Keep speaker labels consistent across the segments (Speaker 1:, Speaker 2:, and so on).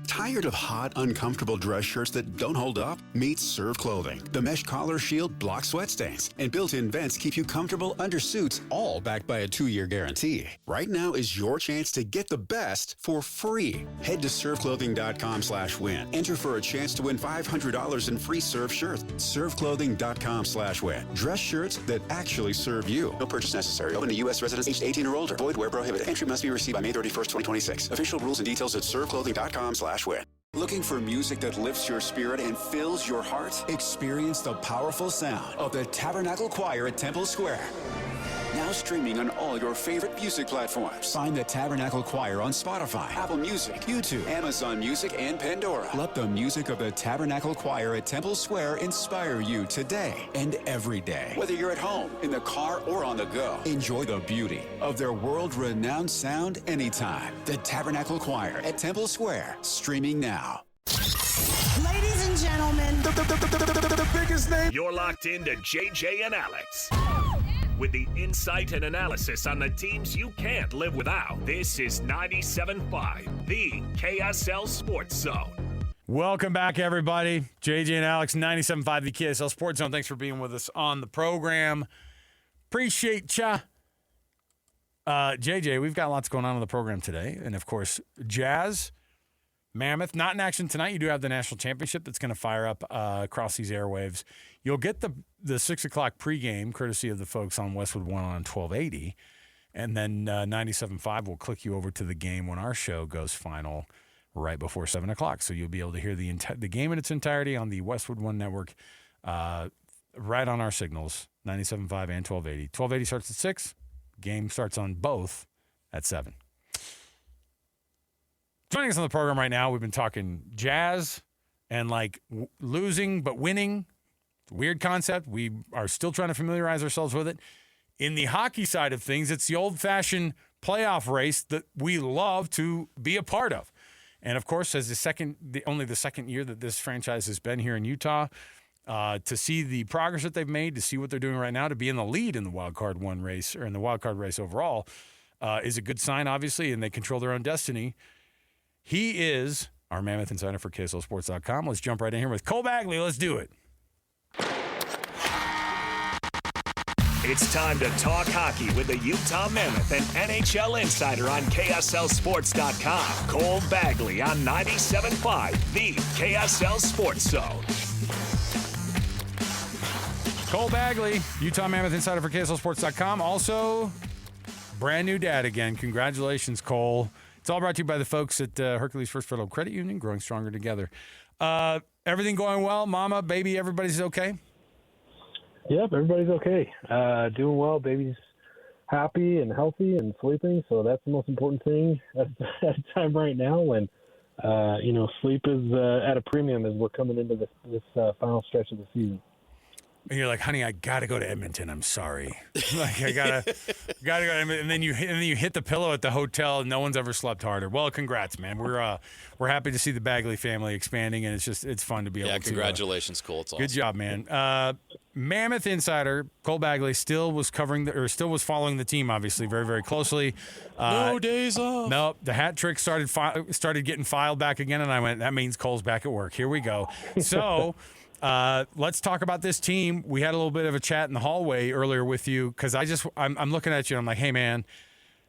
Speaker 1: Tired of hot, uncomfortable dress shirts that don't hold up? Meet Serve Clothing. The mesh collar shield blocks sweat stains, and built-in vents keep you comfortable under suits, all backed by a 2-year guarantee. Right now is your chance to get the best for free. Head to serveclothing.com/win. Enter for a chance to win $500 in free Serve shirts. Serveclothing.com/win. Dress shirts that actually serve you. No purchase necessary. Open to U.S. residents aged 18 or older. Void where prohibited. Entry must be received by May 31st, 2026. Official rules and details at serveclothing.com/win. Looking for music that lifts your spirit and fills your heart? Experience the powerful sound of the Tabernacle Choir at Temple Square. Now streaming on all your favorite music platforms. Find the Tabernacle Choir on Spotify, Apple Music, YouTube, Amazon Music, and Pandora. Let the music of the Tabernacle Choir at Temple Square inspire you today and every day. Whether you're at home, in the car, or on the go, enjoy the beauty of their world-renowned sound anytime. The Tabernacle Choir at Temple Square, streaming now.
Speaker 2: Ladies and gentlemen,
Speaker 3: the biggest name.
Speaker 4: You're locked into JJ and Alex. With the insight and analysis on the teams you can't live without. This is 97.5, the KSL Sports Zone.
Speaker 3: Welcome back, everybody. JJ and Alex, 97.5, the KSL Sports Zone. Thanks for being with us on the program. Appreciate ya. JJ, we've got lots going on the program today. And, of course, Jazz, Mammoth, not in action tonight. You do have the national championship that's going to fire up across these airwaves. You'll get the 6 o'clock pregame, courtesy of the folks on Westwood One on 1280. And then 97.5 will click you over to the game when our show goes final right before 7 o'clock. So you'll be able to hear the game in its entirety on the Westwood One network right on our signals, 97.5 and 1280. 1280 starts at 6. Game starts on both at 7. Joining us on the program right now, we've been talking Jazz and losing but winning. Weird concept. We are still trying to familiarize ourselves with it. In the hockey side of things, it's the old-fashioned playoff race that we love to be a part of. And, of course, as only the second year that this franchise has been here in Utah, to see the progress that they've made, to see what they're doing right now, to be in the lead in the Wild Card 1 race, or in the Wild Card race overall, is a good sign, obviously, and they control their own destiny. He is our Mammoth Insider for KSLSports.com. Let's jump right in here with Cole Bagley. Let's do it.
Speaker 4: It's time to talk hockey with the Utah Mammoth and NHL Insider on KSLSports.com. Cole Bagley on 97.5, the KSL Sports Zone.
Speaker 3: Cole Bagley, Utah Mammoth Insider for KSLSports.com. Also, brand new dad again. Congratulations, Cole. It's all brought to you by the folks at Hercules First Federal Credit Union, growing stronger together. Everything going well? Mama, baby, everybody's okay?
Speaker 5: Yep, everybody's okay. Doing well. Baby's happy and healthy and sleeping, so that's the most important thing at a time right now when, sleep is at a premium as we're coming into this final stretch of the season.
Speaker 3: And you're like, honey, I gotta go to Edmonton. I'm sorry. I gotta go to Edmonton. And then you hit the pillow at the hotel. And no one's ever slept harder. Well, congrats, man. We're happy to see the Bagley family expanding, and it's fun to be able to.
Speaker 6: Yeah, congratulations, Cole. It's awesome.
Speaker 3: Good job, man. Mammoth Insider Cole Bagley still was following the team, obviously, very, very closely.
Speaker 6: No days off.
Speaker 3: No, the hat trick started getting filed back again, and I went, that means Cole's back at work. Here we go. So. Let's talk about this team. We had a little bit of a chat in the hallway earlier with you because I'm looking at you and I'm like, hey man,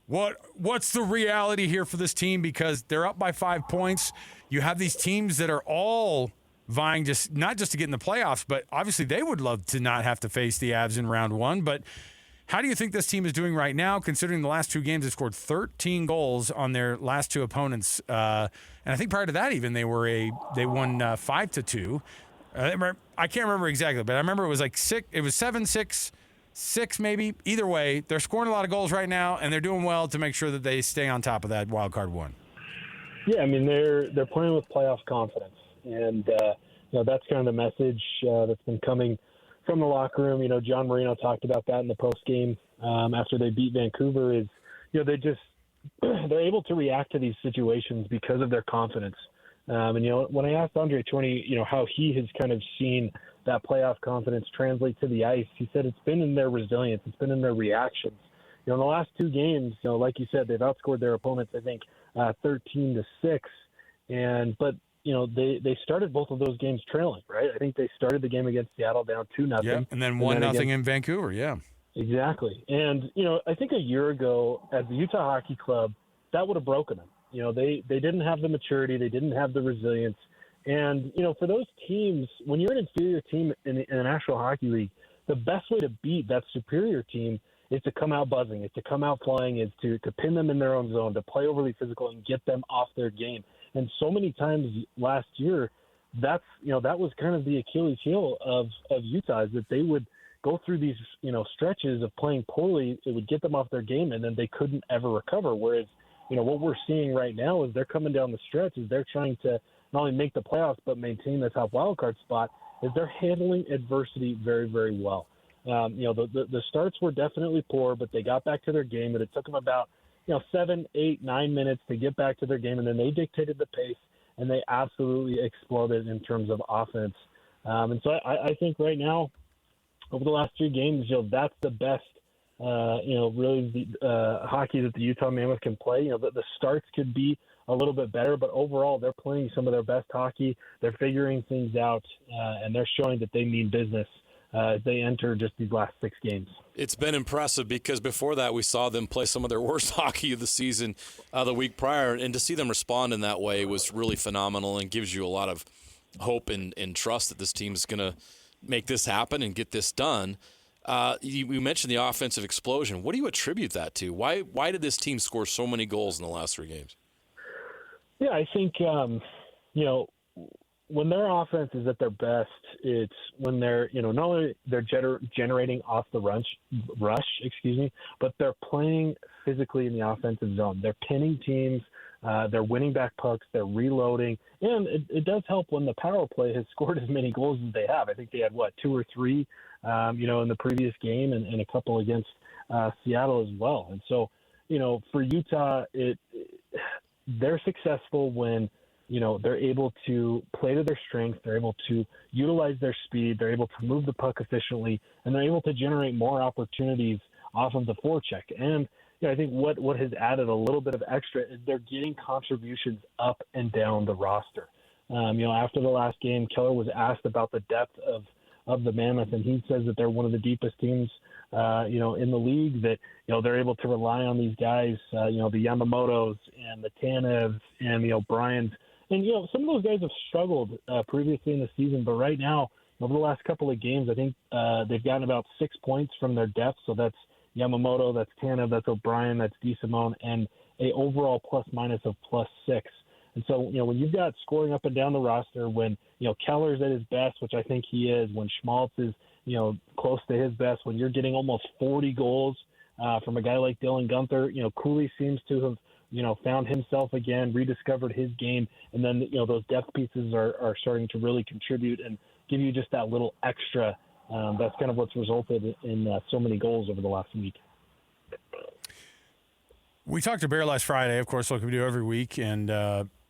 Speaker 3: what's the reality here for this team? Because they're up by 5 points. You have these teams that are all vying not just to get in the playoffs, but obviously they would love to not have to face the Avs in round one. But how do you think this team is doing right now, considering the last 2 games they've scored 13 goals on their last 2 opponents? And I think prior to that even they won 5-2. I can't remember exactly, but I remember it was like 6. It was 7-6, 6 maybe. Either way, they're scoring a lot of goals right now, and they're doing well to make sure that they stay on top of that wild card one.
Speaker 5: Yeah, I mean they're playing with playoff confidence, and that's kind of the message that's been coming from the locker room. John Marino talked about that in the post game after they beat Vancouver. Is they're able to react to these situations because of their confidence. When I asked Andre Tourney, how he has kind of seen that playoff confidence translate to the ice, he said it's been in their resilience. It's been in their reactions. In the last 2 games, like you said, they've outscored their opponents, I think, 13-6. But they started both of those games trailing, right? I think they started the game against Seattle down 2-0.
Speaker 3: Yeah, and then 1-0 in Vancouver, yeah.
Speaker 5: Exactly. And, I think a year ago as the Utah Hockey Club, that would have broken them. They didn't have the maturity. They didn't have the resilience. And, for those teams, when you're an inferior team in the National Hockey League, the best way to beat that superior team is to come out buzzing, is to come out flying, is to pin them in their own zone, to play overly physical and get them off their game. And so many times last year, that was kind of the Achilles heel of Utah, is that they would go through these, stretches of playing poorly. It would get them off their game, and then they couldn't ever recover. Whereas, what we're seeing right now is they're coming down the stretch, is they're trying to not only make the playoffs but maintain the top wildcard spot, is they're handling adversity very, very well. The starts were definitely poor, but they got back to their game, and it took them about 7, 8, 9 minutes to get back to their game, and then they dictated the pace, and they absolutely exploded in terms of offense. And so I think right now, over the last 3 games, that's the best, really the hockey that the Utah Mammoth can play. The starts could be a little bit better, but overall they're playing some of their best hockey. They're figuring things out, and they're showing that they mean business as they enter just these last 6 games.
Speaker 6: It's been impressive because before that we saw them play some of their worst hockey of the season the week prior, and to see them respond in that way was really phenomenal and gives you a lot of hope and trust that this team is going to make this happen and get this done. You mentioned the offensive explosion. What do you attribute that to? Why did this team score so many goals in the last 3 games?
Speaker 5: Yeah, I think, when their offense is at their best, it's when they're, not only they're generating off the rush, but they're playing physically in the offensive zone. They're pinning teams. They're winning back pucks. They're reloading. And it does help when the power play has scored as many goals as they have. I think they had, 2 or 3, in the previous game and a couple against Seattle as well. And so, for Utah, they're successful when, they're able to play to their strengths. They're able to utilize their speed. They're able to move the puck efficiently, and they're able to generate more opportunities off of the forecheck. And I think what has added a little bit of extra is they're getting contributions up and down the roster. After the last game, Keller was asked about the depth of the Mammoth, and he says that they're one of the deepest teams, in the league, that, they're able to rely on these guys, the Yamamotos and the Tanevs and the O'Briens. And, some of those guys have struggled previously in the season, but right now, over the last couple of games, I think they've gotten about 6 points from their depth. So that's Yamamoto, that's Tanev, that's O'Brien, that's DeSimone, and a overall plus-minus of +6. And so, when you've got scoring up and down the roster, when, Keller's at his best, which I think he is, when Schmaltz is, close to his best, when you're getting almost 40 goals from a guy like Dylan Gunther, Cooley seems to have, found himself again, rediscovered his game, and then, those depth pieces are starting to really contribute and give you just that little extra. That's kind of what's resulted in so many goals over the last week.
Speaker 3: We talked to Bear last Friday, of course, like we do every week, and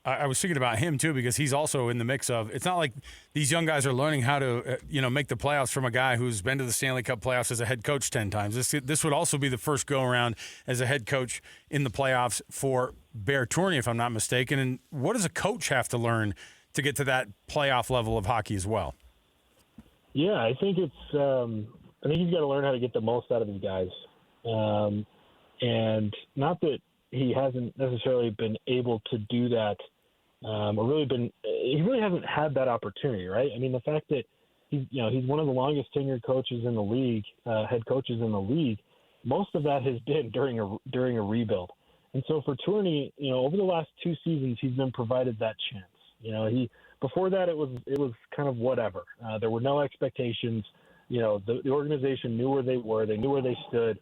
Speaker 3: I was thinking about him too, because he's also in the mix of, it's not like these young guys are learning how to, make the playoffs from a guy who's been to the Stanley Cup playoffs as a head coach 10 times. This would also be the first go around as a head coach in the playoffs for Bear Tourney, if I'm not mistaken. And what does a coach have to learn to get to that playoff level of hockey as well?
Speaker 5: Yeah, I think he's got to learn how to get the most out of his guys. And not that he hasn't necessarily been able to do that, he really hasn't had that opportunity, right? I mean, the fact that he's one of the longest tenured coaches in the league, head coaches in the league, most of that has been during a rebuild. And so for Tourney, over the last 2 seasons, he's been provided that chance. Before that, it was kind of whatever. There were no expectations. The organization knew where they were. They knew where they stood.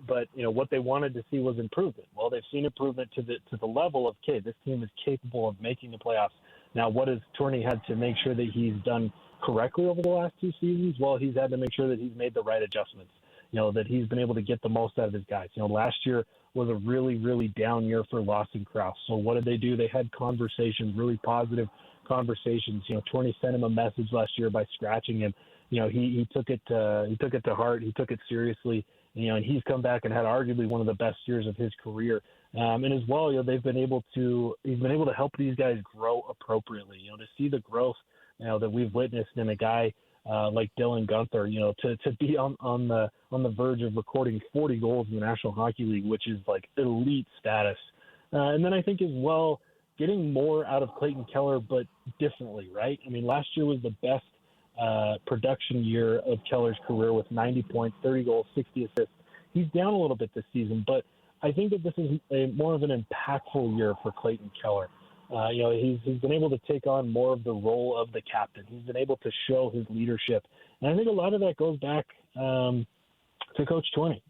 Speaker 5: But what they wanted to see was improvement. Well, they've seen improvement to the level of, okay, this team is capable of making the playoffs. Now, what has Tourney had to make sure that he's done correctly over the last 2 seasons? Well, he's had to make sure that he's made the right adjustments, that he's been able to get the most out of his guys. Last year was a really, really down year for Lawson Krause. So what did they do? They had conversations, really positive conversations. Tourney sent him a message last year by scratching him. He took it to heart. He took it seriously. and he's come back and had arguably one of the best years of his career. And as well, he's been able to help these guys grow appropriately. To see the growth, that we've witnessed in a guy like Dylan Gunther, to be on the verge of recording 40 goals in the National Hockey League, which is like elite status. And then I think as well, getting more out of Clayton Keller, but differently, right? I mean, last year was the best production year of Keller's career with 90 points, 30 goals, 60 assists. He's down a little bit this season, but I think that this is more of an impactful year for Clayton Keller. He's been able to take on more of the role of the captain. He's been able to show his leadership. And I think a lot of that goes back to Coach 20.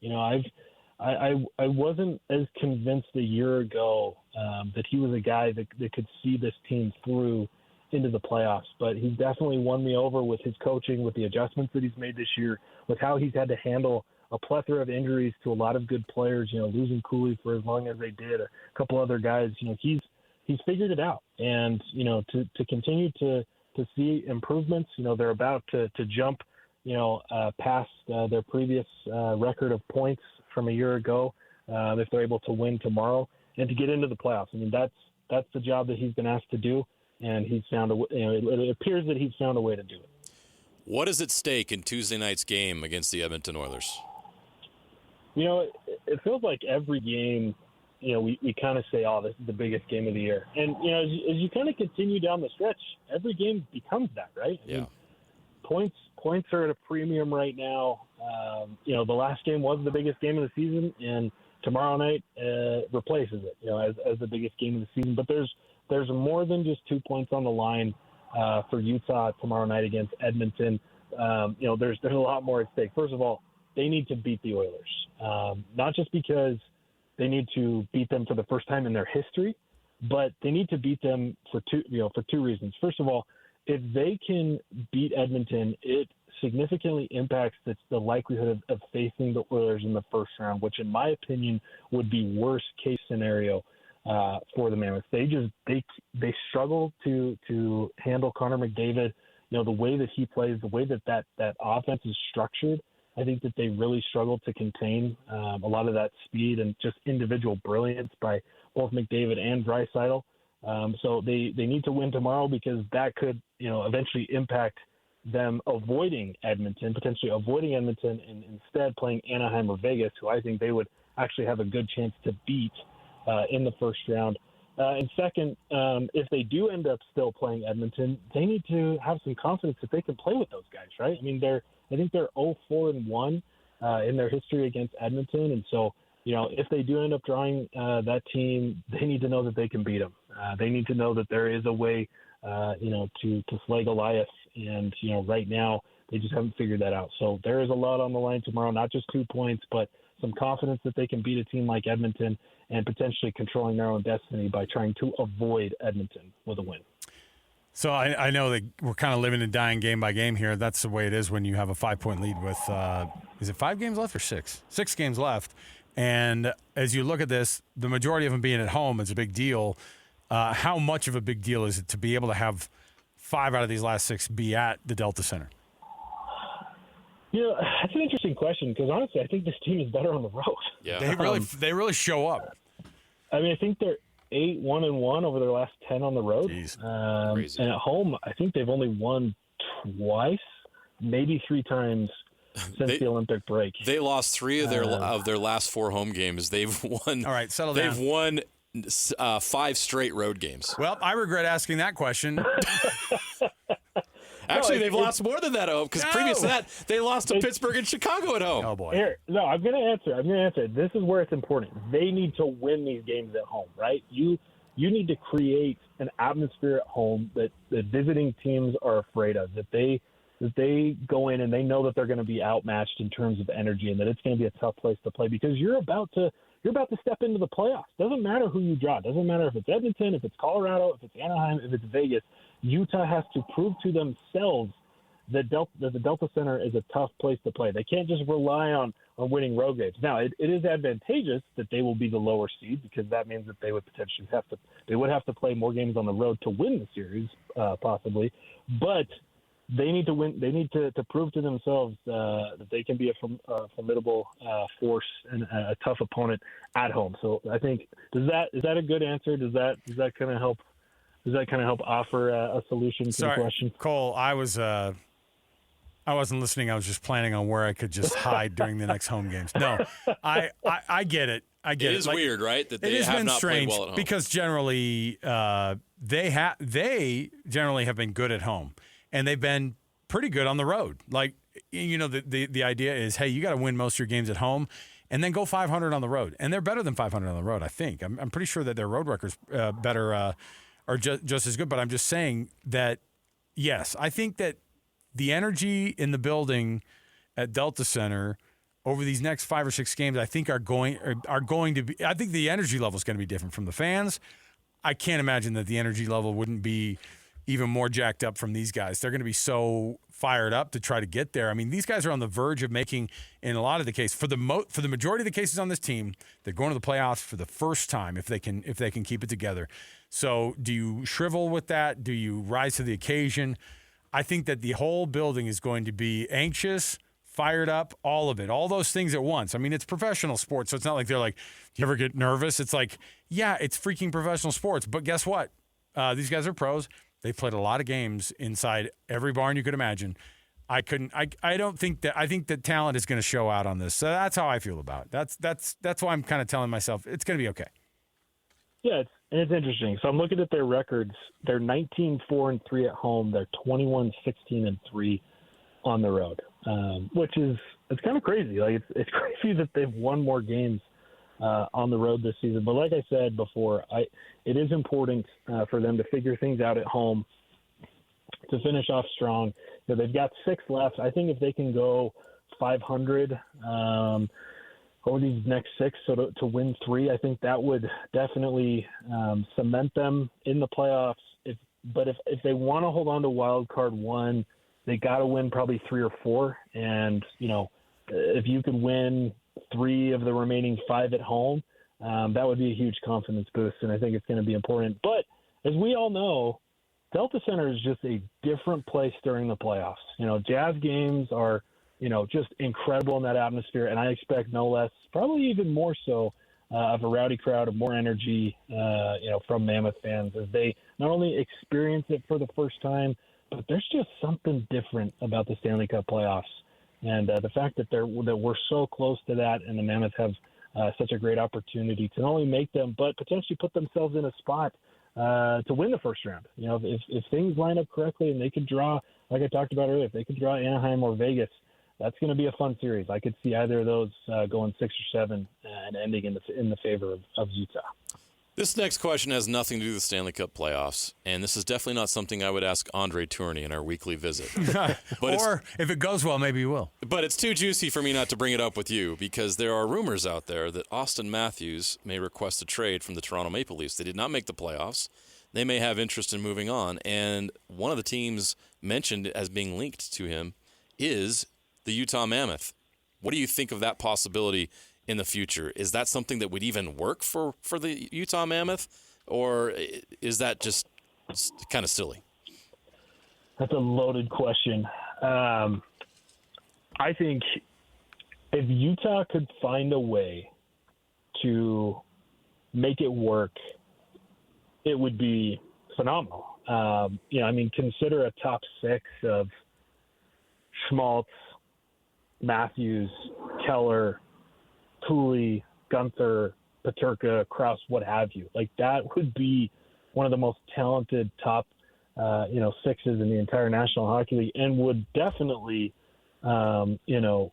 Speaker 5: I wasn't as convinced a year ago that he was a guy that could see this team through into the playoffs, but he's definitely won me over with his coaching, with the adjustments that he's made this year, with how he's had to handle a plethora of injuries to a lot of good players, losing Cooley for as long as they did, a couple other guys, he's figured it out. And, to continue to see improvements, they're about to jump, past their previous record of points from a year ago, if they're able to win tomorrow and to get into the playoffs. I mean, that's the job that he's been asked to do. And he's found it appears that he's found a way to do it.
Speaker 6: What is at stake in Tuesday night's game against the Edmonton Oilers?
Speaker 5: It feels like every game, we kind of say, this is the biggest game of the year. And, as you kind of continue down the stretch, every game becomes that, right?
Speaker 6: Yeah.
Speaker 5: I mean, points are at a premium right now. The last game was the biggest game of the season, and tomorrow night replaces it, as the biggest game of the season. But there's more than just 2 points on the line for Utah tomorrow night against Edmonton. There's a lot more at stake. First of all, they need to beat the Oilers, not just because they need to beat them for the first time in their history, but they need to beat them for two reasons. First of all, if they can beat Edmonton, it significantly impacts the likelihood of facing the Oilers in the first round, which in my opinion would be worst case scenario for the Mammoths. They struggle to handle Connor McDavid. The way that he plays, the way that offense is structured, I think that they really struggle to contain a lot of that speed and just individual brilliance by both McDavid and Draisaitl. So they need to win tomorrow, because that could eventually impact them potentially avoiding Edmonton, and instead playing Anaheim or Vegas, who I think they would actually have a good chance to beat in the first round. And second, if they do end up still playing Edmonton, they need to have some confidence that they can play with those guys, right? I mean, I think they're 0-4-1 in their history against Edmonton, and so if they do end up drawing that team, they need to know that they can beat them. They need to know that there is a way, to slay Goliath, and right now they just haven't figured that out. So there is a lot on the line tomorrow, not just 2 points, but some confidence that they can beat a team like Edmonton, and potentially controlling their own destiny by trying to avoid Edmonton with a win.
Speaker 3: So I know that we're kind of living and dying game by game here. That's the way it is when you have a 5-point lead with, is it 5 games left or 6? 6 games left. And as you look at this, the majority of them being at home is a big deal. How much of a big deal is it to be able to have 5 out of these last 6 be at the Delta Center?
Speaker 5: That's an interesting question, because honestly, I think this team is better on the road.
Speaker 6: Yeah,
Speaker 3: they really show up.
Speaker 5: I mean, I think they're 8-1-1 over their last 10 on the road.
Speaker 6: Crazy.
Speaker 5: And at home, I think they've only won twice, maybe 3 times since the Olympic break.
Speaker 6: They lost 3 of their last 4 home games. They've won.
Speaker 3: All right, settle down.
Speaker 6: They've won 5 straight road games.
Speaker 3: Well, I regret asking that question.
Speaker 6: Actually, they've lost more than that at home, because previous to that, they lost to Pittsburgh and Chicago at home.
Speaker 3: Oh, boy.
Speaker 5: I'm going to answer. This is where it's important. They need to win these games at home, right? You need to create an atmosphere at home that visiting teams are afraid of, that they go in and they know that they're going to be outmatched in terms of energy, and that it's going to be a tough place to play, because you're about to step into the playoffs. Doesn't matter who you draw. Doesn't matter if it's Edmonton, if it's Colorado, if it's Anaheim, if it's Vegas. Utah has to prove to themselves that the Delta Center is a tough place to play. They can't just rely on winning road games. Now, it is advantageous that they will be the lower seed, because that means that they would potentially have to play more games on the road to win the series, possibly. But they need to win. They need to prove to themselves that they can be a formidable force and a tough opponent at home. So I think is that a good answer? Does that kind of help? Does that kind of help offer a solution to the question?
Speaker 3: Cole, I wasn't listening. I was just planning on where I could just hide during the next home games. No, I get it. I get it.
Speaker 6: It is weird, right? That they have not played well at home.
Speaker 3: Because generally they generally have been good at home, and they've been pretty good on the road. Like, you know, the idea is, hey, you got to win most of your games at home, and then go 500 on the road. And they're better than 500 on the road, I think. I'm pretty sure that their road records are just as good. But I'm just saying that, yes, I think that the energy in the building at Delta Center over these next 5 or 6 games, I think are going to be. I think the energy level is going to be different from the fans. I can't imagine that the energy level wouldn't be even more jacked up from these guys. They're going to be so fired up to try to get there. I mean, these guys are on the verge of making, in a lot of the cases, for the majority of the cases on this team, they're going to the playoffs for the first time if they can keep it together. So, do you shrivel with that? Do you rise to the occasion? I think that the whole building is going to be anxious, fired up, all of it, all those things at once. I mean, it's professional sports, so it's not like they're like, do you ever get nervous? It's like, yeah, it's freaking professional sports. But guess what? These guys are pros. They've played a lot of games inside every barn you could imagine. I think that talent is going to show out on this. So that's how I feel about it. That's why I'm kind of telling myself it's going to be okay.
Speaker 5: Yeah, it's interesting. So I'm looking at their records. They're 19-4-3 at home. They're 21-16-3 on the road, which is it's kind of crazy. Like it's crazy that they've won more games on the road this season. But like I said before, it is important for them to figure things out at home to finish off strong. You know, they've got 6 left. I think if they can go 500 over these next 6, so to win 3, I think that would definitely cement them in the playoffs. But if they want to hold on to wild card 1, they got to win probably 3 or 4. And, you know, if you could win 3 of the remaining 5 at home, that would be a huge confidence boost, and I think it's going to be important. But as we all know, Delta Center is just a different place during the playoffs. You know, Jazz games are, you know, just incredible in that atmosphere, and I expect no less, probably even more so, of a rowdy crowd, of more energy, you know, from Mammoth fans as they not only experience it for the first time, but there's just something different about the Stanley Cup playoffs. And the fact that we're so close to that, and the Mammoth have such a great opportunity to not only make them, but potentially put themselves in a spot to win the first round. You know, if things line up correctly and they could draw, like I talked about earlier, if they could draw Anaheim or Vegas, that's going to be a fun series. I could see either of those going 6 or 7 and ending in the favor of Utah.
Speaker 6: This next question has nothing to do with the Stanley Cup playoffs, and this is definitely not something I would ask Andre Tourney in our weekly visit.
Speaker 3: Or if it goes well, maybe you will.
Speaker 6: But it's too juicy for me not to bring it up with you, because there are rumors out there that Austin Matthews may request a trade from the Toronto Maple Leafs. They did not make the playoffs. They may have interest in moving on, and one of the teams mentioned as being linked to him is the Utah Mammoth. What do you think of that possibility in the future? Is that something that would even work for the Utah Mammoth, or is that just kind of silly?
Speaker 5: That's a loaded question. I think if Utah could find a way to make it work, it would be phenomenal. You know, I mean, consider a top 6 of Schmaltz, Matthews, Keller, Cooley, Gunther, Peterka, Krause, what have you. Like, that would be one of the most talented top, you know, 6s in the entire National Hockey League, and would definitely, you know,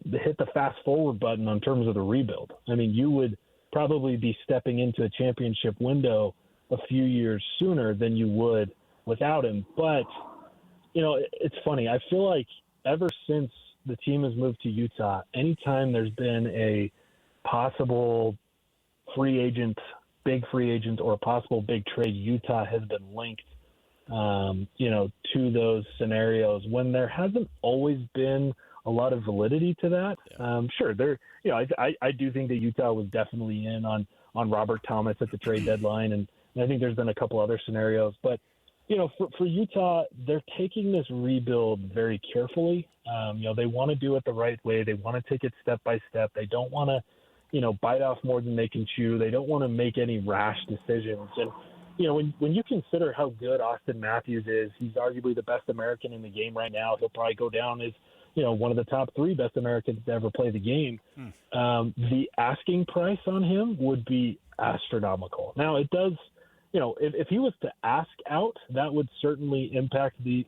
Speaker 5: hit the fast forward button on terms of the rebuild. I mean, you would probably be stepping into a championship window a few years sooner than you would without him. But, you know, it's funny. I feel like ever since the team has moved to Utah, anytime there's been a possible big free agent, or a possible big trade, Utah has been linked, you know, to those scenarios when there hasn't always been a lot of validity to that. Sure, you know, I do think that Utah was definitely in on Robert Thomas at the trade deadline, and I think there's been a couple other scenarios, but for Utah, they're taking this rebuild very carefully. They want to do it the right way. They want to take it step by step. They don't want to, bite off more than they can chew. They don't want to make any rash decisions. And, when you consider how good Austin Matthews is, he's arguably the best American in the game right now. He'll probably go down as, one of the top 3 best Americans to ever play the game. The asking price on him would be astronomical. Now, it does – if he was to ask out, that would certainly impact the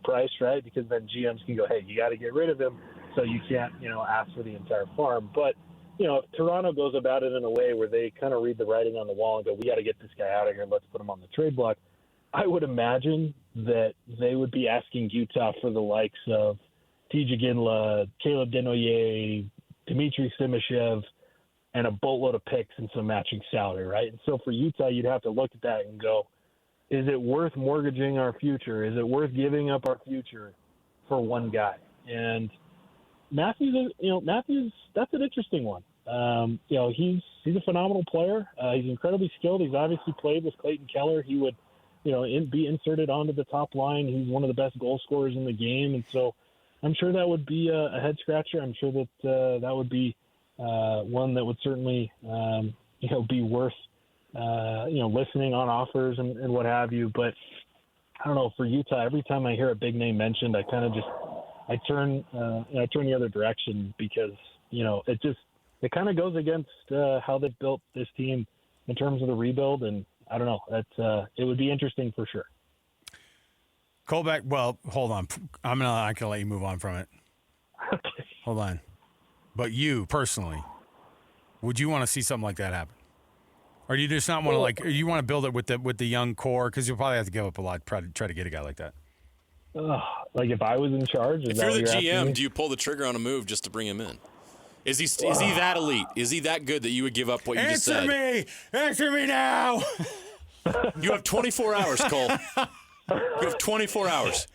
Speaker 5: price, right? Because then GMs can go, hey, you got to get rid of him, so you can't, ask for the entire farm. But, if Toronto goes about it in a way where they kind of read the writing on the wall and go, we got to get this guy out of here, let's put him on the trade block, I would imagine that they would be asking Utah for the likes of T.J. Ginla, Caleb Denoyer, Dmitry Simashev, and a boatload of picks and some matching salary, right? And so for Utah, you'd have to look at that and go, is it worth mortgaging our future? Is it worth giving up our future for one guy? And Matthews, that's an interesting one. He's a phenomenal player. He's incredibly skilled. He's obviously played with Clayton Keller. He would, be inserted onto the top line. He's one of the best goal scorers in the game. And so I'm sure that would be a head scratcher. I'm sure that that would be one that would certainly, be worth, listening on offers and what have you. But I don't know, for Utah, every time I hear a big name mentioned, I kind of I turn the other direction because, it kind of goes against how they've built this team in terms of the rebuild. And I don't know, it would be interesting for sure.
Speaker 3: Colback, well, hold on. I'm not going to let you move on from it.
Speaker 5: Okay.
Speaker 3: Hold on. But you, personally, would you want to see something like that happen? Or do you just not want to, you want to build it with the young core? Because you'll probably have to give up a lot to try to get a guy like that.
Speaker 5: If I was in charge?
Speaker 6: If you're the GM, do you pull the trigger on a move just to bring him in? Is he that elite? Is he that good that you would give up what you just said?
Speaker 3: Answer me now!
Speaker 6: You have 24 hours, Cole. You have 24 hours.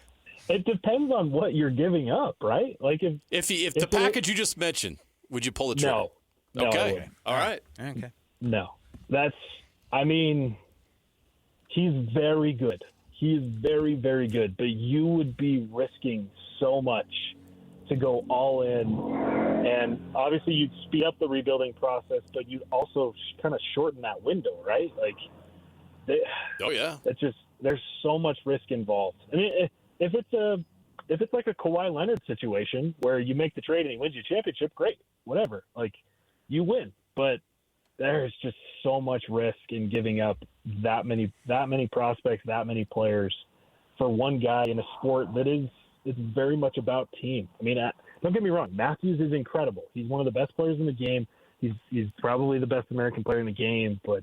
Speaker 5: It depends on what you're giving up, right? Like if
Speaker 6: the package you just mentioned, would you pull the trigger?
Speaker 5: No.
Speaker 6: Okay. All right.
Speaker 3: Okay.
Speaker 5: No. He's very good. He is very, very good. But you would be risking so much to go all in. And obviously you'd speed up the rebuilding process, but you'd also kind of shorten that window, right?
Speaker 6: Oh, yeah.
Speaker 5: It's just there's so much risk involved. I mean, if it's like a Kawhi Leonard situation where you make the trade and he wins your championship, great, whatever. You win. But there's just so much risk in giving up that many prospects, that many players for one guy in a sport that it's very much about team. I mean, don't get me wrong. Matthews is incredible. He's one of the best players in the game. He's probably the best American player in the game, but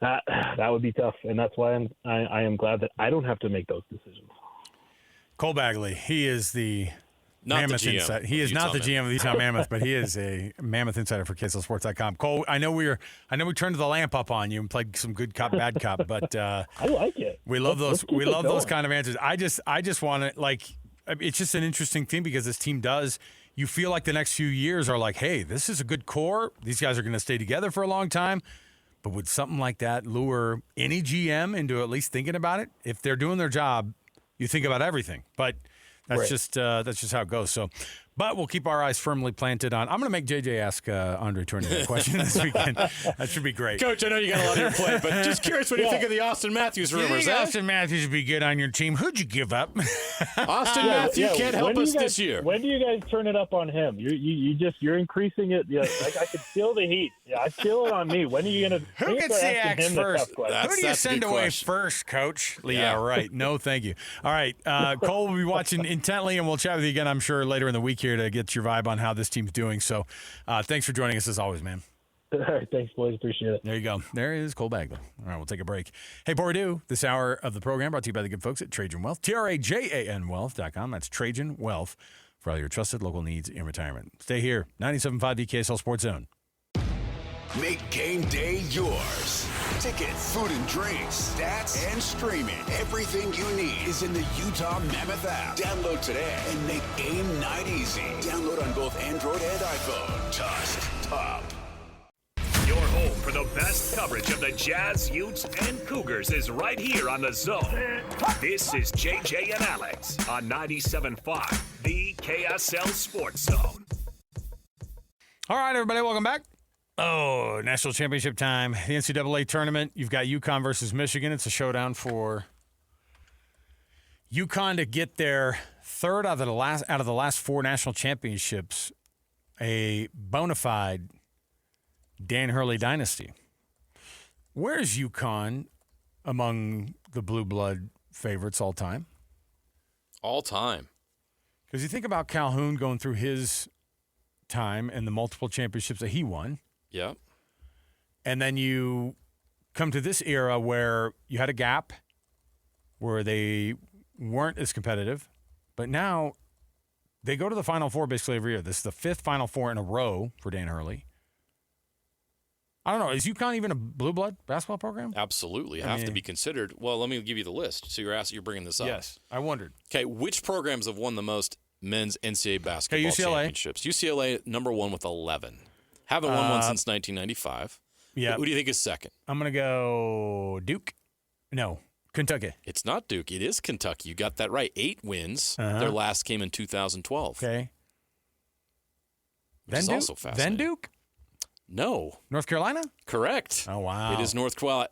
Speaker 5: that would be tough. And that's why I am glad that I don't have to make those decisions.
Speaker 3: Cole Bagley, he is the Mammoth Insider. He is not the GM of the Utah Mammoth, but he is a Mammoth Insider for KSLSports.com. Cole, I know we turned the lamp up on you and played some good cop, bad cop, but
Speaker 5: I like it.
Speaker 3: We love those. We love those kind of answers. I just want to it's just an interesting thing because this team does. You feel like the next few years are like, hey, this is a good core. These guys are going to stay together for a long time. But would something like that lure any GM into at least thinking about it? If they're doing their job, you think about everything. But that's just how it goes. So, but we'll keep our eyes firmly planted on. I'm going to make JJ ask Andre Tournier a question this weekend. That should be great.
Speaker 6: Coach, I know you got a lot on your plate, but just curious what you think of the Austin Matthews rumors.
Speaker 3: You think Austin Matthews would be good on your team? Who'd you give up?
Speaker 6: Austin Matthews can't help us this year.
Speaker 5: When do you guys turn it up on him? You're increasing it. Yeah, I can feel the heat. Yeah, I feel it on me. When are you going to?
Speaker 3: Who gets the axe first? Who do you send away
Speaker 6: question.
Speaker 3: first, Coach? Yeah, right. No, thank you. All right, Cole will be watching intently, and we'll chat with you again, I'm sure, later in the week here to get your vibe on how this team's doing. So thanks for joining us as always, man.
Speaker 5: All right, thanks, boys. Appreciate it.
Speaker 3: There you go. There is Cole Bagley. All right, we'll take a break. Hey, before we do, this hour of the program brought to you by the good folks at Trajan Wealth, TRAJAN Wealth.com. That's Trajan Wealth for all your trusted local needs in retirement. Stay here, 97.5 the KSL Sports Zone.
Speaker 1: Make game day yours. Tickets, food and drinks, stats, and streaming. Everything you need is in the Utah Mammoth app. Download today and make game night easy. Download on both Android and iPhone. Just top.
Speaker 4: Your home for the best coverage of the Jazz, Utes, and Cougars is right here on The Zone. This is JJ and Alex on 97.5, the KSL Sports Zone.
Speaker 3: All right, everybody, welcome back. Oh, national championship time. The NCAA tournament. You've got UConn versus Michigan. It's a showdown for UConn to get their third out of the last four national championships, a bona fide Dan Hurley dynasty. Where's UConn among the blue blood favorites all time?
Speaker 6: All time.
Speaker 3: Because you think about Calhoun going through his time and the multiple championships that he won.
Speaker 6: Yeah.
Speaker 3: And then you come to this era where you had a gap where they weren't as competitive, but now they go to the Final Four basically every year. This is the fifth Final Four in a row for Dan Hurley. I don't know. Is UConn even a blue blood basketball program?
Speaker 6: Absolutely. Have to be considered. Well, let me give you the list. So you're bringing this up.
Speaker 3: Yes, I wondered.
Speaker 6: Okay, which programs have won the most men's NCAA basketball
Speaker 3: UCLA.
Speaker 6: championships? UCLA, number one with 11. Haven't won one since 1995.
Speaker 3: Yeah.
Speaker 6: Who do you think is second?
Speaker 3: I'm going to go Duke. No, Kentucky.
Speaker 6: It's not Duke. It is Kentucky. You got that right. 8 wins. Their last came in 2012.
Speaker 3: Okay.
Speaker 6: Which is also fascinating.
Speaker 3: Then Duke?
Speaker 6: No.
Speaker 3: North Carolina?
Speaker 6: Correct.
Speaker 3: Oh, wow.
Speaker 6: It is North Carolina.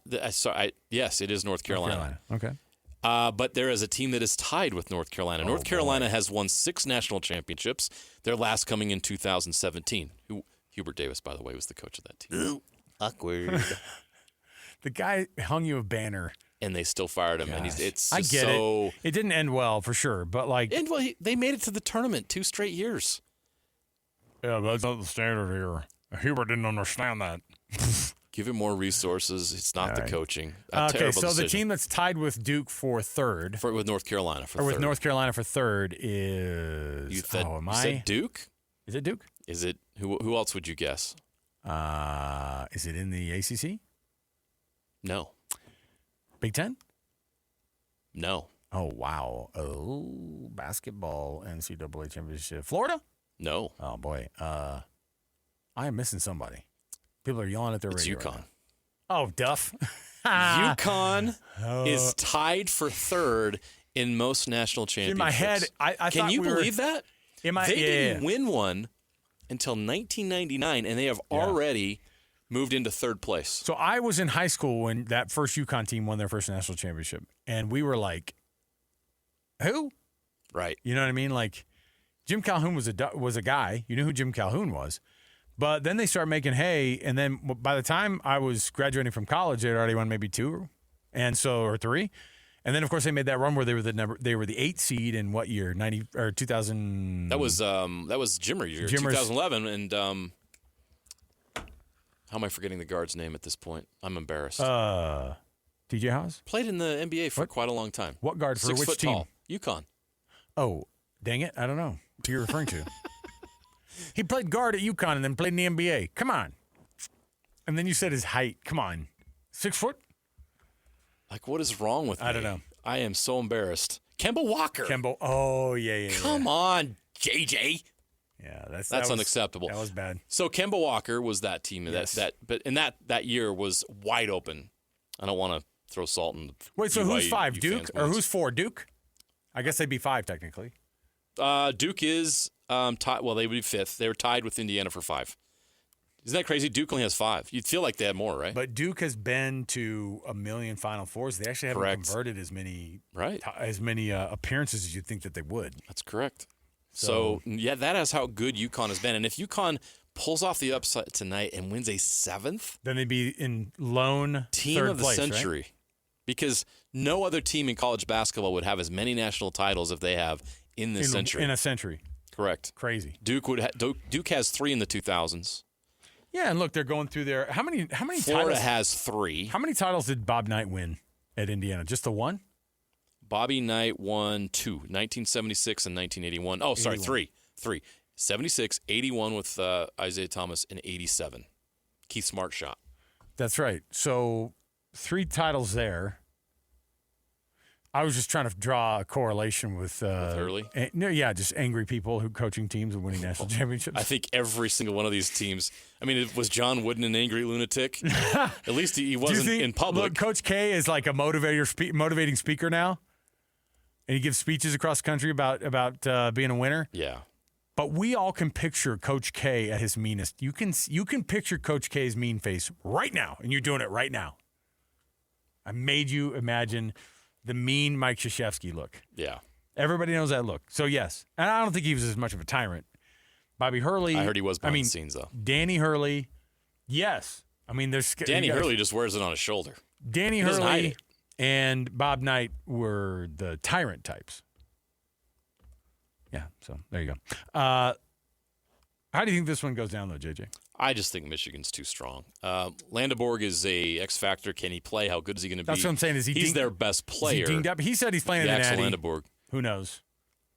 Speaker 6: Yes, it is North Carolina.
Speaker 3: Okay.
Speaker 6: But there is a team that is tied with North Carolina. North Carolina has won 6 national championships, their last coming in 2017. Hubert Davis, by the way, was the coach of that team. Awkward.
Speaker 3: The guy hung you a banner.
Speaker 6: And they still fired him.
Speaker 3: Gosh.
Speaker 6: And it's
Speaker 3: I
Speaker 6: just
Speaker 3: get
Speaker 6: so...
Speaker 3: it. It didn't end well, for sure. But, like...
Speaker 6: And well, they made it to the tournament 2 straight years.
Speaker 3: Yeah, that's not the standard here. Hubert didn't understand that.
Speaker 6: Give him more resources. It's not the coaching.
Speaker 3: Okay, so
Speaker 6: decision.
Speaker 3: the team that's tied with Duke for third,
Speaker 6: with North Carolina for
Speaker 3: or
Speaker 6: third.
Speaker 3: with North Carolina for third, is
Speaker 6: You said Duke?
Speaker 3: Is it Duke?
Speaker 6: Is it who else would you guess?
Speaker 3: Is it in the ACC?
Speaker 6: No.
Speaker 3: Big Ten?
Speaker 6: No.
Speaker 3: Oh wow! Oh, basketball NCAA championship, Florida?
Speaker 6: No.
Speaker 3: Oh boy, I am missing somebody. People are yelling at their radio.
Speaker 6: It's UConn.
Speaker 3: Right now. Oh, Duff.
Speaker 6: UConn is tied for third in most national championships.
Speaker 3: In my head, I
Speaker 6: Can
Speaker 3: thought
Speaker 6: you
Speaker 3: we were,
Speaker 6: believe that? They didn't win one until 1999, and they have already moved into third place.
Speaker 3: So I was in high school when that first UConn team won their first national championship, and we were like, "Who?"
Speaker 6: Right.
Speaker 3: You know what I mean? Like, Jim Calhoun was a guy. You knew who Jim Calhoun was. But then they started making hay, and then by the time I was graduating from college, they had already won maybe 2, or 3, and then of course they made that run where they were the 8th seed in what year? 90 or 2000?
Speaker 6: That was Jimmer year, 2011, and how am I forgetting the guard's name at this point? I'm embarrassed.
Speaker 3: DJ Haas
Speaker 6: Played in the NBA for quite a long time.
Speaker 3: What guard for
Speaker 6: 6
Speaker 3: which
Speaker 6: foot
Speaker 3: team?
Speaker 6: tall. UConn.
Speaker 3: Oh, dang it! I don't know who you're referring to. He played guard at UConn and then played in the NBA. Come on. And then you said his height. Come on. 6 foot?
Speaker 6: Like, what is wrong with me?
Speaker 3: I don't know.
Speaker 6: I am so embarrassed. Kemba Walker.
Speaker 3: Oh, yeah.
Speaker 6: Come on, JJ.
Speaker 3: Yeah, that's
Speaker 6: unacceptable.
Speaker 3: That was bad.
Speaker 6: So Kemba Walker was that team.
Speaker 3: Yes.
Speaker 6: That year was wide open. I don't want to throw salt in the
Speaker 3: Wait, so who's 5? Duke? Or
Speaker 6: fans'
Speaker 3: who's 4? Duke? I guess they'd be 5 technically.
Speaker 6: Duke is tied. Well, they would be 5th. They were tied with Indiana for 5. Isn't that crazy? Duke only has 5. You'd feel like they had more, right?
Speaker 3: But Duke has been to a million Final Fours. They actually haven't converted as many appearances as you'd think that they would.
Speaker 6: That's correct. So yeah, that is how good UConn has been. And if UConn pulls off the upset tonight and wins a 7th,
Speaker 3: then they'd be in lone
Speaker 6: team
Speaker 3: third
Speaker 6: of the
Speaker 3: place,
Speaker 6: century.
Speaker 3: Right?
Speaker 6: Because no other team in college basketball would have as many national titles if they have in this century.
Speaker 3: In a century.
Speaker 6: Correct.
Speaker 3: Crazy.
Speaker 6: Duke has 3 in the 2000s.
Speaker 3: Yeah, and look, they're going through there. How many
Speaker 6: Florida
Speaker 3: titles?
Speaker 6: has 3.
Speaker 3: How many titles did Bob Knight win at Indiana? Just the one?
Speaker 6: Bobby Knight won 2, 1976 and 1981. Oh, sorry, 3. 76, 81 with Isaiah Thomas, and 87. Keith Smart shot.
Speaker 3: That's right. So 3 titles there. I was just trying to draw a correlation with
Speaker 6: Hurley?
Speaker 3: Just angry people who coaching teams and winning national championships.
Speaker 6: I think every single one of these teams. I mean, was John Wooden an angry lunatic? At least he wasn't in public.
Speaker 3: Look, Coach K is like a motivating speaker now, and he gives speeches across the country about being a winner.
Speaker 6: Yeah.
Speaker 3: But we all can picture Coach K at his meanest. You can picture Coach K's mean face right now, and you're doing it right now. I made you imagine the mean Mike Krzyzewski look.
Speaker 6: Yeah.
Speaker 3: Everybody knows that look. So, yes. And I don't think he was as much of a tyrant. Bobby Hurley.
Speaker 6: I heard he was behind the scenes, though.
Speaker 3: Danny Hurley. Yes. I mean, there's
Speaker 6: Danny Hurley just wears it on his shoulder.
Speaker 3: Danny Hurley and Bob Knight were the tyrant types. Yeah, so there you go. How do you think this one goes down, though, JJ?
Speaker 6: I just think Michigan's too strong. Landeborg is a X factor. Can he play? How good is he going to be?
Speaker 3: That's what I'm saying.
Speaker 6: He's their best player.
Speaker 3: Is he dinged up? He said he's playing in the Natty.
Speaker 6: Landeborg.
Speaker 3: Who knows?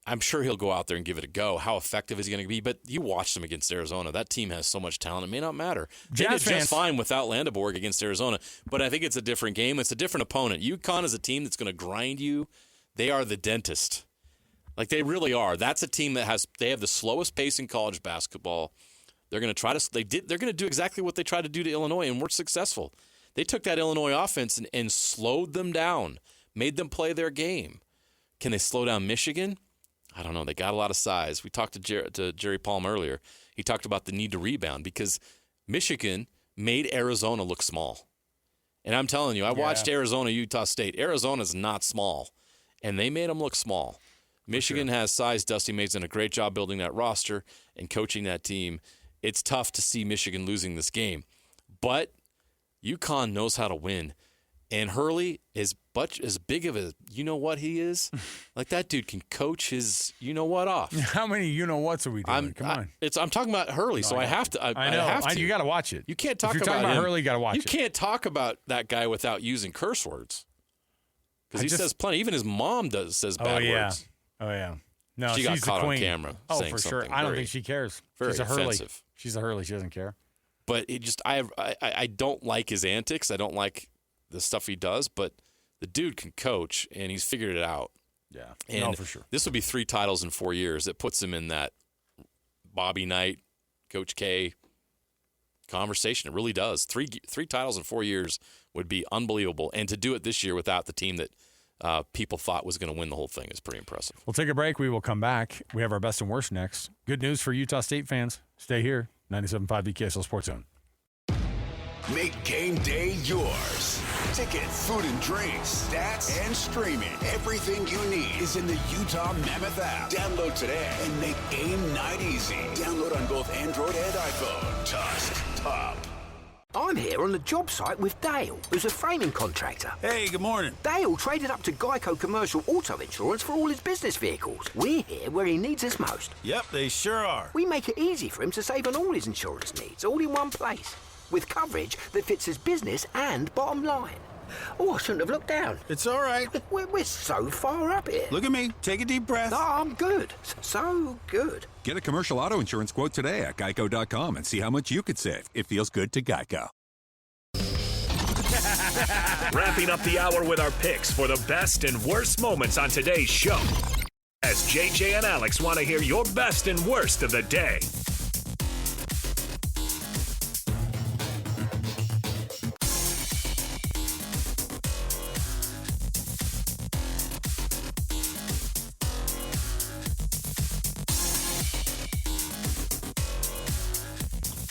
Speaker 6: I'm sure he'll go out there and give it a go. How effective is he going to be? But you watched him against Arizona. That team has so much talent. It may not matter. They did just fine without Landeborg against Arizona. But I think it's a different game. It's a different opponent. UConn is a team that's going to grind you. They are the dentist. Like, they really are. That's a team that they have the slowest pace in college basketball. They're going to try to they're going to do exactly what they tried to do to Illinois, and were successful. They took that Illinois offense and slowed them down, made them play their game. Can they slow down Michigan? I don't know. They got a lot of size. We talked to Jerry Palm earlier. He talked about the need to rebound because Michigan made Arizona look small. And I'm telling you, I watched Arizona, Utah State. Arizona's not small, and they made them look small. Michigan has size. Dusty May's done a great job building that roster and coaching that team. It's tough to see Michigan losing this game. But UConn knows how to win. And Hurley is as big of a you-know-what he is. Like, that dude can coach his you-know-what off.
Speaker 3: How many you-know-whats are we doing? Come on.
Speaker 6: I'm talking about Hurley, so I have to. I have to.
Speaker 3: You got to watch it.
Speaker 6: You can't talk
Speaker 3: if you're
Speaker 6: about
Speaker 3: talking
Speaker 6: him.
Speaker 3: Hurley, you got to watch it.
Speaker 6: You can't talk about that guy without using curse words. Because he says plenty. Even his mom says bad words.
Speaker 3: Oh, yeah. No,
Speaker 6: she got caught on camera.
Speaker 3: Oh,
Speaker 6: saying
Speaker 3: for sure. I don't think she cares. She's a Hurley.
Speaker 6: Offensive.
Speaker 3: She's a Hurley. She doesn't care.
Speaker 6: But I don't like his antics. I don't like the stuff he does. But the dude can coach, and he's figured it out.
Speaker 3: Yeah,
Speaker 6: and
Speaker 3: for sure. This
Speaker 6: would be 3 titles in 4 years. It puts him in that Bobby Knight, Coach K conversation. It really does. Three titles in 4 years would be unbelievable. And to do it this year without the team that people thought was going to win the whole thing is pretty impressive.
Speaker 3: We'll take a break. We will come back. We have our best and worst next. Good news for Utah State fans. Stay here. 97.5 KSL Sports Zone.
Speaker 1: Make game day yours. Tickets, food and drinks, stats, and streaming. Everything you need is in the Utah Mammoth app. Download today and make game night easy. Download on both Android and iPhone. Tusk Top.
Speaker 7: I'm here on the job site with Dale, who's a framing contractor.
Speaker 8: Hey, good morning.
Speaker 7: Dale traded up to Geico Commercial Auto Insurance for all his business vehicles. We're here where he needs us most.
Speaker 8: Yep, they sure are.
Speaker 7: We make it easy for him to save on all his insurance needs, all in one place, with coverage that fits his business and bottom line. Oh, I shouldn't have looked down.
Speaker 8: It's all right.
Speaker 7: We're so far up here.
Speaker 8: Look at me. Take a deep breath.
Speaker 7: No, I'm good. So good.
Speaker 9: Get a commercial auto insurance quote today at geico.com and see how much you could save. It feels good to Geico.
Speaker 4: Wrapping up the hour with our picks for the best and worst moments on today's show. As JJ and Alex want to hear your best and worst of the day.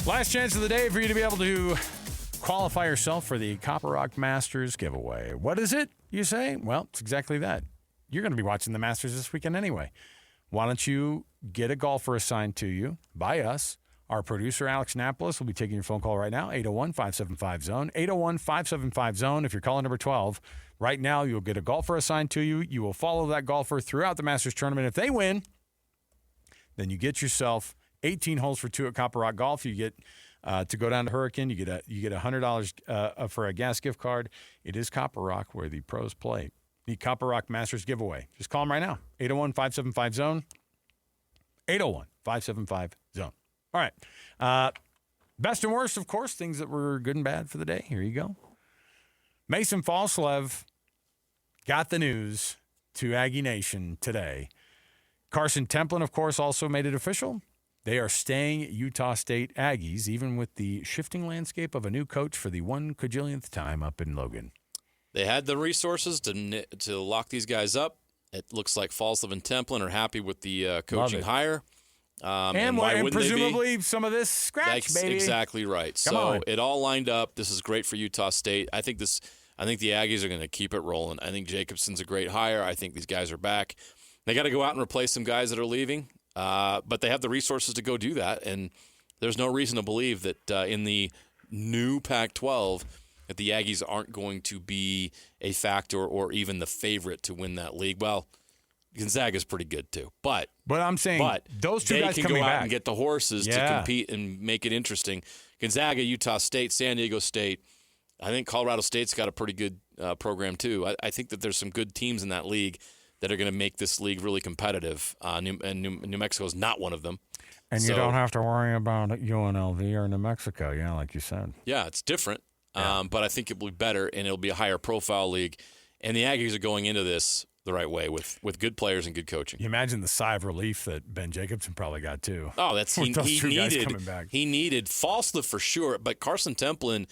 Speaker 3: Last chance of the day for you to be able to qualify yourself for the Copper Rock Masters giveaway. What is it, you say? Well, it's exactly that. You're going to be watching the Masters this weekend anyway. Why don't you get a golfer assigned to you by us? Our producer, Alex Napolis, will be taking your phone call right now, 801-575-ZONE, 801-575-ZONE. If you're calling number 12, right now you'll get a golfer assigned to you. You will follow that golfer throughout the Masters tournament. If they win, then you get yourself 18 holes for 2 at Copper Rock Golf. You get to go down to Hurricane. You get $100 for a gas gift card. It is Copper Rock where the pros play. The Copper Rock Masters giveaway. Just call them right now. 801-575-ZONE. 801-575-ZONE. All right. Best and worst, of course, things that were good and bad for the day. Here you go. Mason Falslev got the news to Aggie Nation today. Carson Templin, of course, also made it official. They are staying Utah State Aggies, even with the shifting landscape of a new coach for the 1 time up in Logan.
Speaker 6: They had the resources to lock these guys up. It looks like Falslev and Templin are happy with the coaching hire.
Speaker 3: And presumably some of this scratch,
Speaker 6: That's
Speaker 3: baby.
Speaker 6: exactly right.
Speaker 3: Come on.
Speaker 6: It all lined up. This is great for Utah State. I think the Aggies are going to keep it rolling. I think Jacobson's a great hire. I think these guys are back. They got to go out and replace some guys that are leaving, but they have the resources to go do that. And there's no reason to believe that in the new Pac-12 that the Aggies aren't going to be a factor or even the favorite to win that league. Well, Gonzaga's pretty good too, but
Speaker 3: I'm saying those two guys
Speaker 6: can
Speaker 3: coming
Speaker 6: go out
Speaker 3: back
Speaker 6: and get the horses to compete and make it interesting. Gonzaga, Utah State, San Diego State. I think Colorado State's got a pretty good program too. I think that there's some good teams in that league that are going to make this league really competitive. New Mexico is not one of them.
Speaker 3: And you don't have to worry about UNLV or New Mexico, like you said.
Speaker 6: Yeah, it's different, but I think it will be better, and it'll be a higher profile league. And the Aggies are going into this the right way with good players and good coaching.
Speaker 3: You imagine the sigh of relief that Ben Jacobson probably got too.
Speaker 6: Oh, that's he needed.
Speaker 3: Coming back.
Speaker 6: He needed Falslev for sure, but Carson Templin,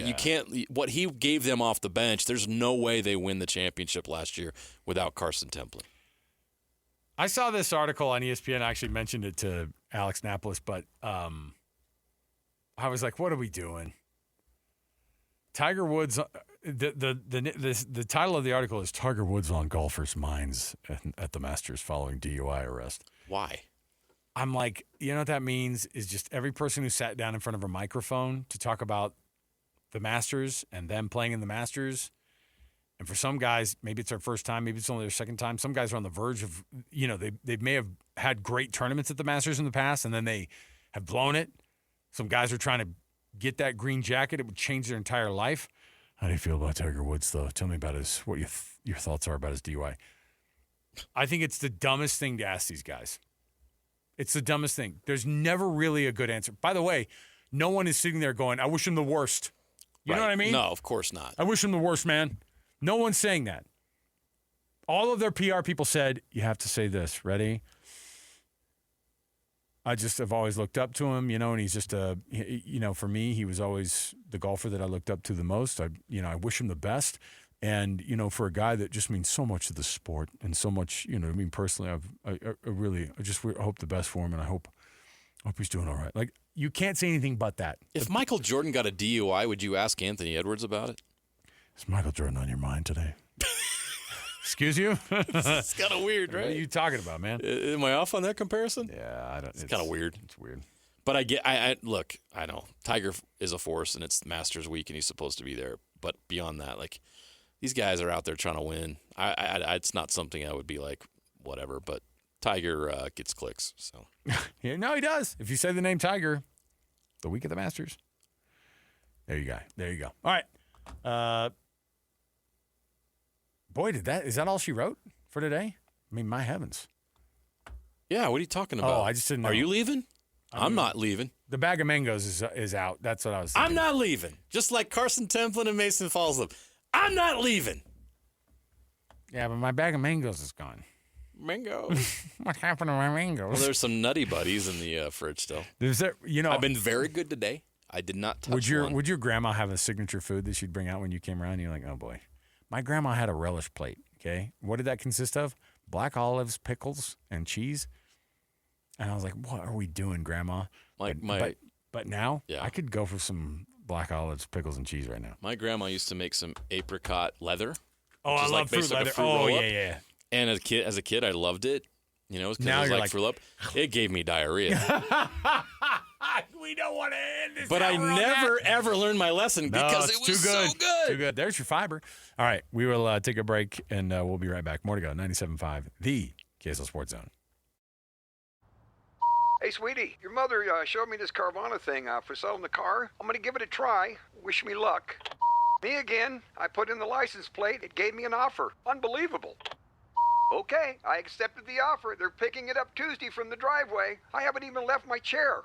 Speaker 6: you can't. What he gave them off the bench, there's no way they win the championship last year without Carson Templin.
Speaker 3: I saw this article on ESPN. I actually mentioned it to Alex Napolis, but I was like, "What are we doing?" Tiger Woods. The title of the article is Tiger Woods on golfers' minds at the Masters following DUI arrest.
Speaker 6: Why?
Speaker 3: I'm like, you know what that means is just every person who sat down in front of a microphone to talk about the Masters and them playing in the Masters. And for some guys, maybe it's their first time, maybe it's only their second time. Some guys are on the verge of, they may have had great tournaments at the Masters in the past, and then they have blown it. Some guys are trying to get that green jacket. It would change their entire life. How do you feel about Tiger Woods, though? Tell me about what your thoughts are about his DUI. I think it's the dumbest thing to ask these guys. It's the dumbest thing. There's never really a good answer. By the way, no one is sitting there going, I wish him the worst. You know what I mean?
Speaker 6: No, of course not.
Speaker 3: I wish him the worst, man. No one's saying that. All of their PR people said, you have to say this. Ready? I just have always looked up to him, and he's just for me, he was always the golfer that I looked up to the most. I wish him the best. And, for a guy that just means so much to the sport and so much, personally, I just hope the best for him, and I hope he's doing all right. Like, you can't say anything but that.
Speaker 6: If Michael Jordan got a DUI, would you ask Anthony Edwards about it?
Speaker 3: Is Michael Jordan on your mind today? Excuse you?
Speaker 6: It's kind of weird, right?
Speaker 3: What are you talking about, man?
Speaker 6: Am I off on that comparison?
Speaker 3: Yeah, I don't.
Speaker 6: It's kind of weird.
Speaker 3: It's weird.
Speaker 6: But I know Tiger is a force, and it's Masters week, and he's supposed to be there. But beyond that, like, these guys are out there trying to win. It's not something I would be like, whatever. But Tiger gets clicks. So
Speaker 3: yeah, no, he does. If you say the name Tiger, the week of the Masters, there you go. All right. Boy, is that all she wrote for today? I mean, my heavens.
Speaker 6: Yeah, what are you talking about?
Speaker 3: Oh, I just didn't know.
Speaker 6: Are you leaving? I'm not leaving.
Speaker 3: The bag of mangoes is out. That's what I was thinking.
Speaker 6: I'm not leaving. Just like Carson Templin and Mason Falslev. I'm not leaving.
Speaker 3: Yeah, but my bag of mangoes is gone.
Speaker 6: Mango.
Speaker 3: What happened to my mangoes?
Speaker 6: Well, there's some Nutty Buddies in the fridge still. I've been very good today. I did not touch one.
Speaker 3: Would your grandma have a signature food that she'd bring out when you came around? And you're like, oh, boy. My grandma had a relish plate, okay? What did that consist of? Black olives, pickles, and cheese. And I was like, what are we doing, Grandma? But now,
Speaker 6: yeah.
Speaker 3: I could go for some black olives, pickles, and cheese right now.
Speaker 6: My grandma used to make some apricot leather.
Speaker 3: Oh, I love fruit leather. Oh, yeah.
Speaker 6: And as a kid, I loved it. It was
Speaker 3: now
Speaker 6: it was like fruit up. It gave me diarrhea.
Speaker 3: We don't want to end this.
Speaker 6: But I never, ever learned my lesson because it was so good.
Speaker 3: Too good. There's your fiber. All right, we will take a break, and we'll be right back. More to go. 97.5, the KSL Sports Zone.
Speaker 10: Hey, sweetie, your mother showed me this Carvana thing for selling the car. I'm going to give it a try. Wish me luck. Me again. I put in the license plate. It gave me an offer. Unbelievable. Okay, I accepted the offer. They're picking it up Tuesday from the driveway. I haven't even left my chair.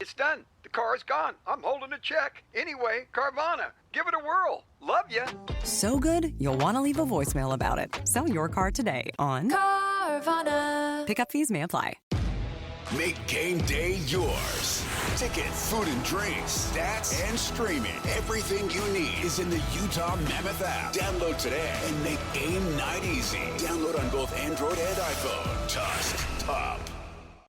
Speaker 10: It's done. The car is gone. I'm holding a check. Anyway, Carvana, give it a whirl. Love ya.
Speaker 11: So good, you'll want to leave a voicemail about it. Sell your car today on Carvana. Pickup fees may apply.
Speaker 1: Make game day yours. Tickets, food and drinks, stats, and streaming. Everything you need is in the Utah Mammoth app. Download today and make game night easy. Download on both Android and iPhone. Tusk, top.